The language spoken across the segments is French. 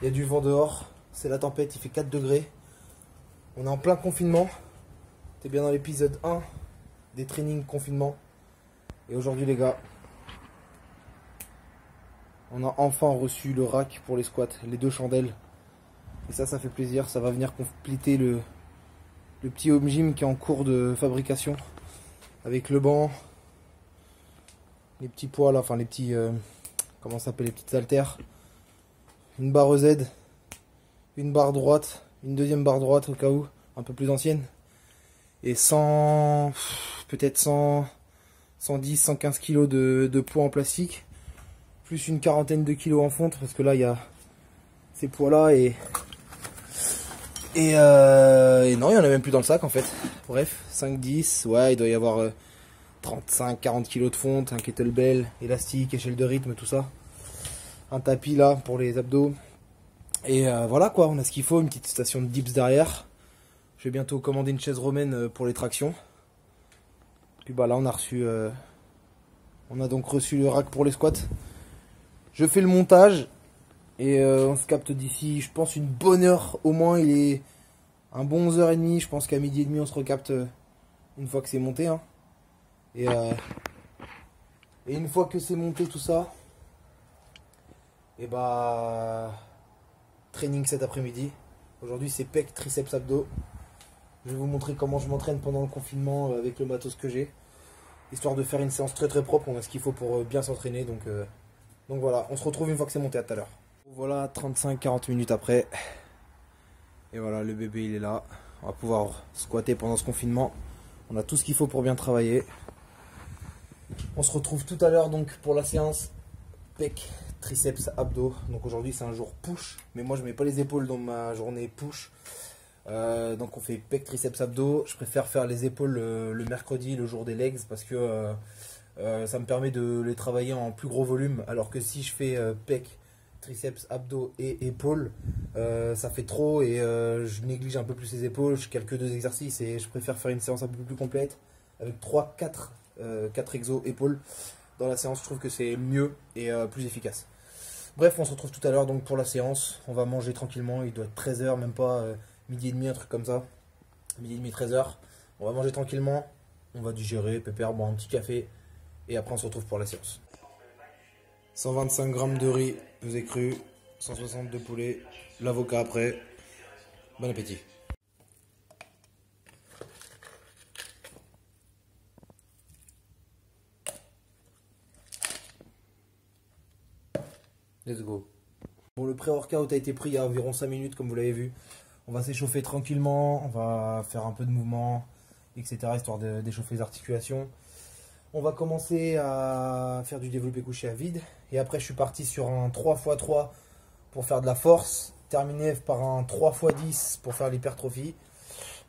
Il y a du vent dehors, c'est la tempête, il fait 4 degrés. On est en plein confinement. T'es bien dans l'épisode 1 des trainings confinement. Et aujourd'hui les gars, on a enfin reçu le rack pour les squats, les 2 chandelles. Et ça fait plaisir, ça va venir compléter le petit home gym qui est en cours de fabrication. Avec le banc, les petits poids là, enfin les petits, comment ça s'appelle, les petites haltères. Une barre Z, une barre droite, une deuxième barre droite au cas où, un peu plus ancienne. Et 100, peut-être 110, 115 kg de poids en plastique. Plus une quarantaine de kilos en fonte, parce que là il y a ces poids là et non, il n'y en a même plus dans le sac en fait. Bref, 5, 10, ouais, il doit y avoir 35, 40 kg de fonte, un kettlebell, élastique, échelle de rythme, tout ça. Un tapis là pour les abdos. Et voilà quoi, on a ce qu'il faut, une petite station de dips derrière. Je vais bientôt commander une chaise romaine pour les tractions. Puis bah là on a reçu, on a donc reçu le rack pour les squats. Je fais le montage et on se capte d'ici, je pense, une bonne heure au moins. Il est un bon 11h30, je pense qu'à 12h30 on se recapte une fois que c'est monté. Hein. Et une fois que c'est monté tout ça, et bah training cet après-midi. Aujourd'hui c'est pec, triceps, abdos. Je vais vous montrer comment je m'entraîne pendant le confinement avec le matos que j'ai. Histoire de faire une séance très propre, on a ce qu'il faut pour bien s'entraîner. Donc voilà, on se retrouve une fois que c'est monté, à tout à l'heure. Voilà, 35-40 minutes après. Et voilà, le bébé il est là. On va pouvoir squatter pendant ce confinement. On a tout ce qu'il faut pour bien travailler. On se retrouve tout à l'heure donc pour la séance pec, triceps, abdos. Donc aujourd'hui c'est un jour push, mais moi je mets pas les épaules dans ma journée push. Donc on fait pec, triceps, abdos. Je préfère faire les épaules le mercredi, le jour des legs, parce que ça me permet de les travailler en plus gros volume. Alors que si je fais pec, triceps, abdos et épaules, ça fait trop et je néglige un peu plus les épaules. Je cale que 2 exercices et je préfère faire une séance un peu plus complète avec 3-4 exos épaules dans la séance. Je trouve que c'est mieux et plus efficace. Bref, on se retrouve tout à l'heure donc pour la séance. On va manger tranquillement, il doit être 13h, même pas 12h30, un truc comme ça. 12h30, 13h. On va manger tranquillement, on va digérer, pépère, boire un petit café et après on se retrouve pour la séance. 125 g de riz pesé cru, 160 de poulet, l'avocat après. Bon appétit. Let's go. Bon, le pré-workout a été pris il y a environ 5 minutes comme vous l'avez vu. On va s'échauffer tranquillement, on va faire un peu de mouvement, etc. histoire d'échauffer les articulations. On va commencer à faire du développé couché à vide. Et après je suis parti sur un 3x3 pour faire de la force. Terminé par un 3x10 pour faire l'hypertrophie.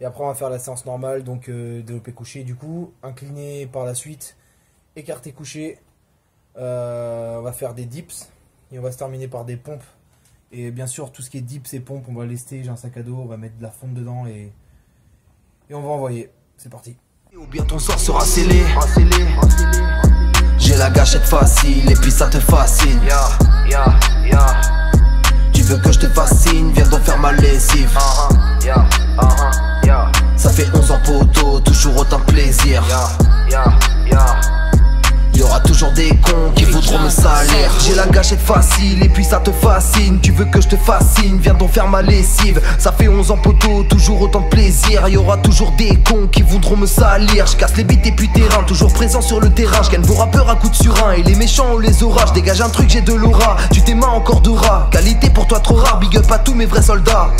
Et après on va faire la séance normale, donc développé couché du coup. Incliné par la suite, écarté couché. On va faire des dips. Et on va se terminer par des pompes. Et bien sûr, tout ce qui est dips et pompes, on va lester. J'ai un sac à dos, on va mettre de la fonte dedans et on va envoyer. C'est parti. Ou bien ton sort sera scellé. J'ai la gâchette facile et puis ça te fascine. Tu veux que je te fascine, viens donc faire ma lessive. Ça fait 11 ans poteau, toujours autant de plaisir. Y'aura toujours des cons qui voudront me salir. J'ai la gâchette facile et puis ça te fascine. Tu veux que je te fascine, viens donc faire ma lessive. Ça fait 11 ans poteau, toujours autant de plaisir. Y'aura toujours des cons qui voudront me salir. Je casse les bites et puis terrain, toujours présent sur le terrain. Je gagne vos rappeurs à coups de surin. Et les méchants ont les orages, dégage un truc, j'ai de l'aura. Tu t'aimas encore d'aura, qualité pour toi trop rare. Big up à tous mes vrais soldats.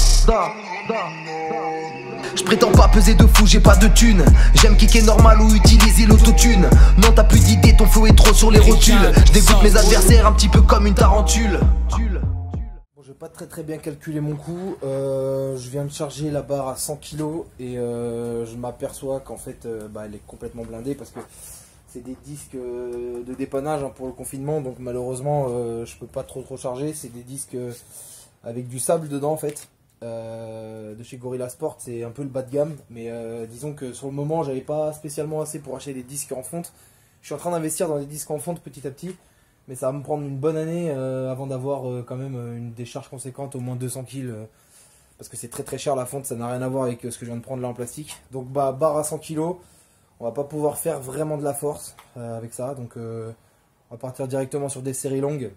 Je prétends pas peser de fou, j'ai pas de thunes. J'aime kicker normal ou utiliser l'autotune. Non t'as plus d'idées, ton feu est trop sur les rotules. Je dégoûte mes adversaires un petit peu comme une tarentule. Bon, je vais pas très bien calculer mon coup. Je viens de charger la barre à 100 kg et je m'aperçois qu'en fait elle est complètement blindée parce que c'est des disques de dépannage pour le confinement. Donc malheureusement je peux pas trop charger. C'est des disques avec du sable dedans en fait. De chez Gorilla Sport, c'est un peu le bas de gamme, mais disons que sur le moment j'avais pas spécialement assez pour acheter des disques en fonte. Je suis en train d'investir dans des disques en fonte petit à petit. Mais ça va me prendre une bonne année avant d'avoir quand même une décharge conséquente, au moins 200 kg. Parce que c'est très très cher la fonte, ça n'a rien à voir avec ce que je viens de prendre là en plastique. Donc bah, barre à 100 kg, on va pas pouvoir faire vraiment de la force avec ça. Donc on va partir directement sur des séries longues.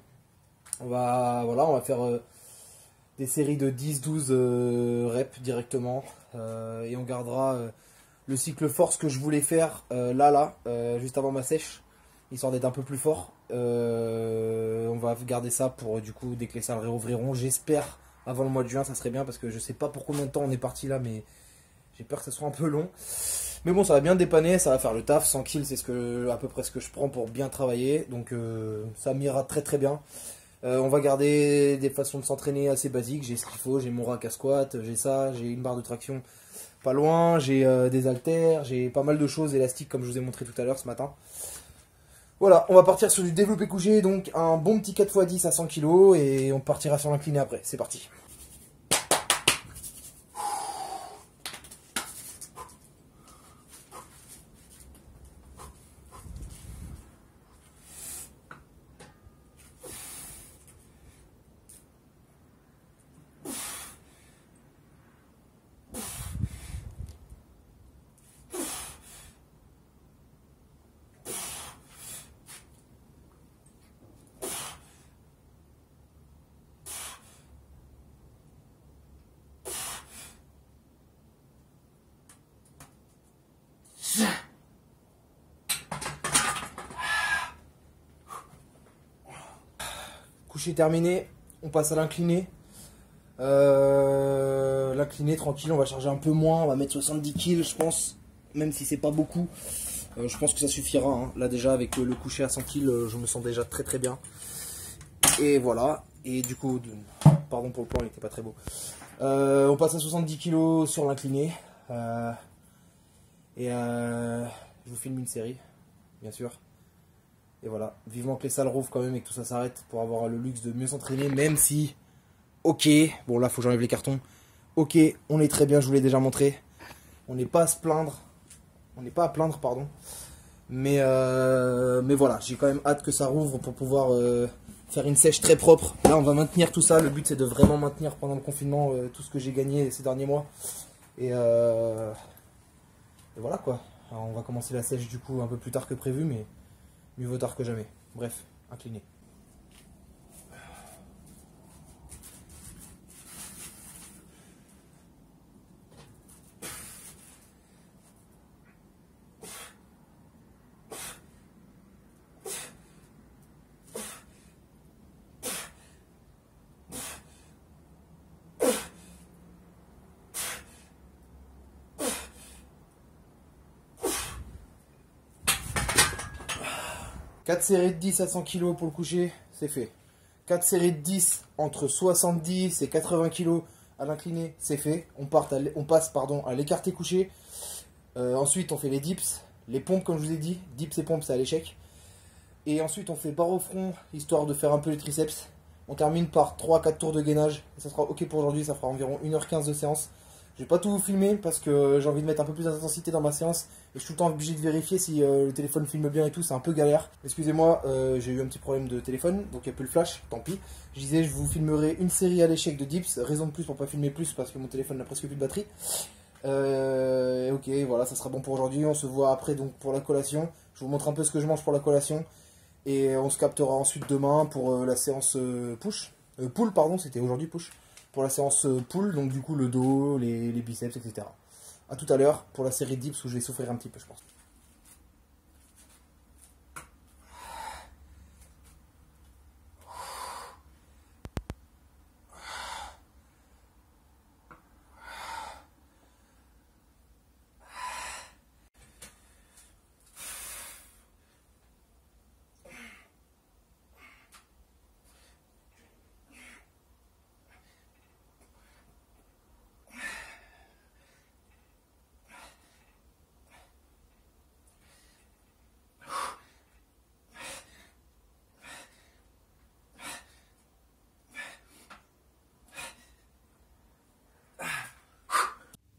On va faire des séries de 10-12 reps directement. Et on gardera le cycle force que je voulais faire juste avant ma sèche, histoire d'être un peu plus fort. On va garder ça pour du coup dès que les salles réouvriront, j'espère avant le mois de juin, ça serait bien parce que je sais pas pour combien de temps on est parti là, mais j'ai peur que ça soit un peu long. Mais bon, ça va bien dépanner, ça va faire le taf. 100 kills, c'est à peu près ce que je prends pour bien travailler, donc ça m'ira très très bien. On va garder des façons de s'entraîner assez basiques. J'ai ce qu'il faut, j'ai mon rack à squat, j'ai ça, j'ai une barre de traction pas loin, j'ai des haltères, j'ai pas mal de choses élastiques comme je vous ai montré tout à l'heure ce matin. Voilà, on va partir sur du développé couché, donc un bon petit 4x10 à 100 kg et on partira sur l'incliné après. C'est parti. Couché terminé, on passe à l'incliné. L'incliné tranquille, on va charger un peu moins, on va mettre 70 kg je pense, même si c'est pas beaucoup. Je pense que ça suffira, hein. Là déjà avec le couché à 100 kg, je me sens déjà très très bien. Et voilà, et du coup, pardon pour le plan, il était pas très beau. On passe à 70 kg sur l'incliné. Je vous filme une série, bien sûr. Et voilà, vivement que les salles rouvrent quand même et que tout ça s'arrête pour avoir le luxe de mieux s'entraîner, même si, ok, bon là faut que j'enlève les cartons, ok, on est très bien, je vous l'ai déjà montré, on n'est pas à se plaindre, on n'est pas à plaindre, pardon, mais voilà, j'ai quand même hâte que ça rouvre pour pouvoir faire une sèche très propre. Là on va maintenir tout ça, le but c'est de vraiment maintenir pendant le confinement tout ce que j'ai gagné ces derniers mois, et voilà quoi. Alors, on va commencer la sèche du coup un peu plus tard que prévu, mais mieux vaut tard que jamais. Bref, incliné. Quatre séries de 10 à 100 kg pour le coucher, c'est fait. 4 séries de 10 entre 70 et 80 kg à l'incliné, c'est fait. On passe à l'écarté couché. Ensuite, on fait les dips, les pompes comme je vous ai dit. Dips et pompes, c'est à l'échec. Et ensuite, on fait barre au front, histoire de faire un peu les triceps. On termine par 3-4 tours de gainage. Et ça sera ok pour aujourd'hui, ça fera environ 1h15 de séance. Je vais pas tout vous filmer parce que j'ai envie de mettre un peu plus d'intensité dans ma séance. Et je suis tout le temps obligé de vérifier si le téléphone filme bien et tout, c'est un peu galère. Excusez-moi, j'ai eu un petit problème de téléphone, donc il n'y a plus le flash, tant pis. Je disais, je vous filmerai une série à l'échec de dips, raison de plus pour pas filmer plus parce que mon téléphone n'a presque plus de batterie. Ok, voilà, ça sera bon pour aujourd'hui. On se voit après donc pour la collation. Je vous montre un peu ce que je mange pour la collation. Et on se captera ensuite demain pour la séance pull, pardon, c'était aujourd'hui push. Pour la séance pull, donc du coup le dos, les biceps, etc. A tout à l'heure pour la série dips où je vais souffrir un petit peu, je pense.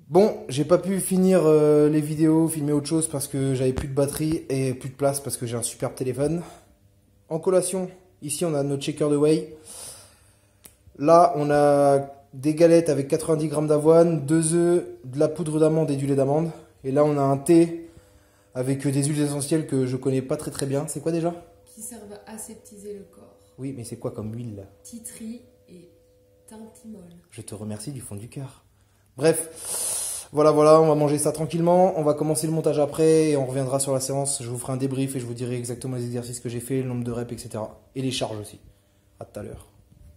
Bon, j'ai pas pu finir les vidéos, filmer autre chose parce que j'avais plus de batterie et plus de place parce que j'ai un superbe téléphone. En collation, ici on a notre shaker de whey. Là, on a des galettes avec 90 grammes d'avoine, 2 œufs, de la poudre d'amande et du lait d'amande. Et là, on a un thé avec des huiles essentielles que je connais pas très bien. C'est quoi déjà? Qui servent à aseptiser le corps. Oui, mais c'est quoi comme huile là? Titri et tintimol. Je te remercie du fond du cœur. Bref, voilà, on va manger ça tranquillement. On va commencer le montage après et on reviendra sur la séance. Je vous ferai un débrief et je vous dirai exactement les exercices que j'ai fait, le nombre de reps, etc. Et les charges aussi. À tout à l'heure.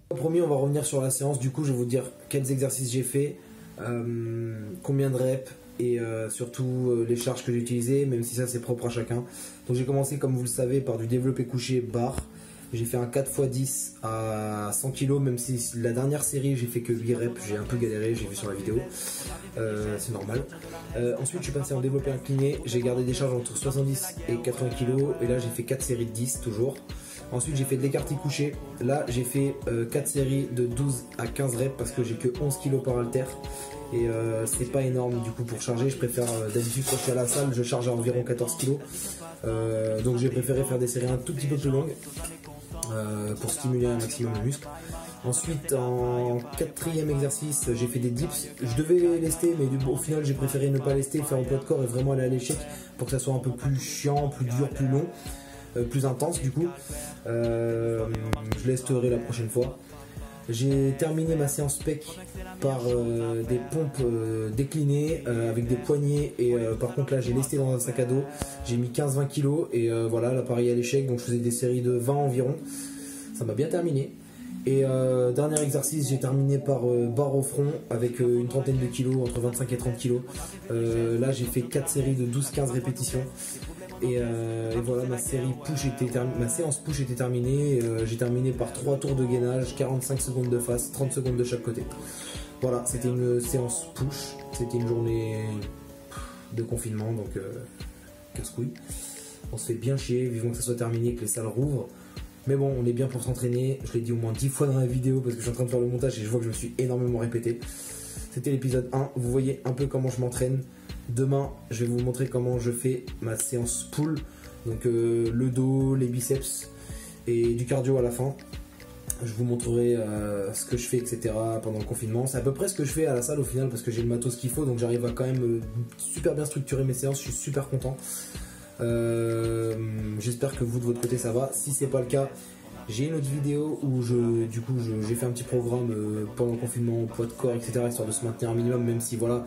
Promis, on va revenir sur la séance. Du coup, je vais vous dire quels exercices j'ai fait, combien de reps et surtout les charges que j'ai utilisées, même si ça c'est propre à chacun. Donc j'ai commencé, comme vous le savez, par du développé couché barre. J'ai fait un 4x10 à 100 kg, même si la dernière série j'ai fait que 8 reps, j'ai un peu galéré, j'ai vu sur la vidéo, c'est normal. Ensuite je suis passé en développé incliné, j'ai gardé des charges entre 70 et 80 kg, et là j'ai fait 4 séries de 10 toujours. Ensuite j'ai fait de l'écarté couché, là j'ai fait 4 séries de 12 à 15 reps parce que j'ai que 11 kg par haltère. Et c'est pas énorme du coup pour charger, je préfère d'habitude quand je suis à la salle je charge à environ 14 kg. Donc j'ai préféré faire des séries un tout petit peu plus longues. Pour stimuler un maximum le muscle. Ensuite, en quatrième exercice, j'ai fait des dips. Je devais lester, mais au final, j'ai préféré ne pas lester, faire un poids de corps et vraiment aller à l'échec pour que ça soit un peu plus chiant, plus dur, plus long, plus intense du coup. Je lesterai la prochaine fois. J'ai terminé ma séance pec par des pompes déclinées avec des poignets et par contre là j'ai lesté dans un sac à dos, j'ai mis 15-20 kg et voilà l'appareil à l'échec, donc je faisais des séries de 20 environ, ça m'a bien terminé. Et dernier exercice, j'ai terminé par barre au front avec une trentaine de kilos, entre 25 et 30 kg. Là j'ai fait 4 séries de 12-15 répétitions. Et voilà, ma séance push était terminée. J'ai terminé par 3 tours de gainage, 45 secondes de face, 30 secondes de chaque côté. Voilà, c'était une séance push. C'était une journée de confinement, donc casse-couille. On se fait bien chier, vivons que ça soit terminé, que les salles rouvrent. Mais bon, on est bien pour s'entraîner. Je l'ai dit au moins 10 fois dans la vidéo parce que je suis en train de faire le montage et je vois que je me suis énormément répété. C'était l'épisode 1. Vous voyez un peu comment je m'entraîne. Demain, je vais vous montrer comment je fais ma séance pull. Donc le dos, les biceps et du cardio à la fin. Je vous montrerai ce que je fais, etc. pendant le confinement. C'est à peu près ce que je fais à la salle au final parce que j'ai le matos qu'il faut. Donc j'arrive à quand même super bien structurer mes séances. Je suis super content. J'espère que vous de votre côté ça va. Si c'est pas le cas, j'ai une autre vidéo où j'ai fait un petit programme pendant le confinement, poids de corps, etc. histoire de se maintenir un minimum, même si voilà,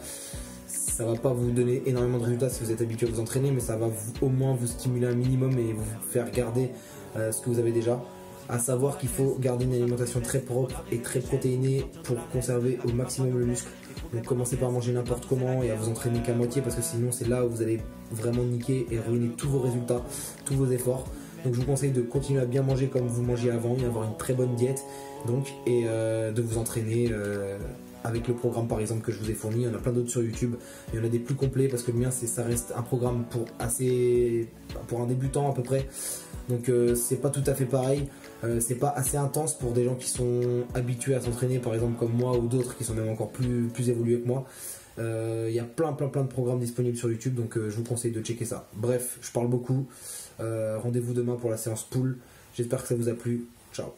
ça va pas vous donner énormément de résultats si vous êtes habitué à vous entraîner, mais ça va au moins vous stimuler un minimum et vous faire garder ce que vous avez déjà. À savoir qu'il faut garder une alimentation très propre et très protéinée pour conserver au maximum le muscle. Donc commencez par manger n'importe comment et à vous entraîner qu'à moitié parce que sinon c'est là où vous allez vraiment niquer et ruiner tous vos résultats, tous vos efforts. Donc je vous conseille de continuer à bien manger comme vous mangiez avant et avoir une très bonne diète donc, et de vous entraîner avec le programme par exemple que je vous ai fourni. Il y en a plein d'autres sur YouTube, il y en a des plus complets parce que le mien ça reste un programme pour un débutant à peu près. Donc c'est pas tout à fait pareil, c'est pas assez intense pour des gens qui sont habitués à s'entraîner par exemple comme moi ou d'autres qui sont même encore plus évolués que moi. Il y a plein de programmes disponibles sur YouTube donc je vous conseille de checker ça. Bref, je parle beaucoup, rendez-vous demain pour la séance pull, j'espère que ça vous a plu, ciao.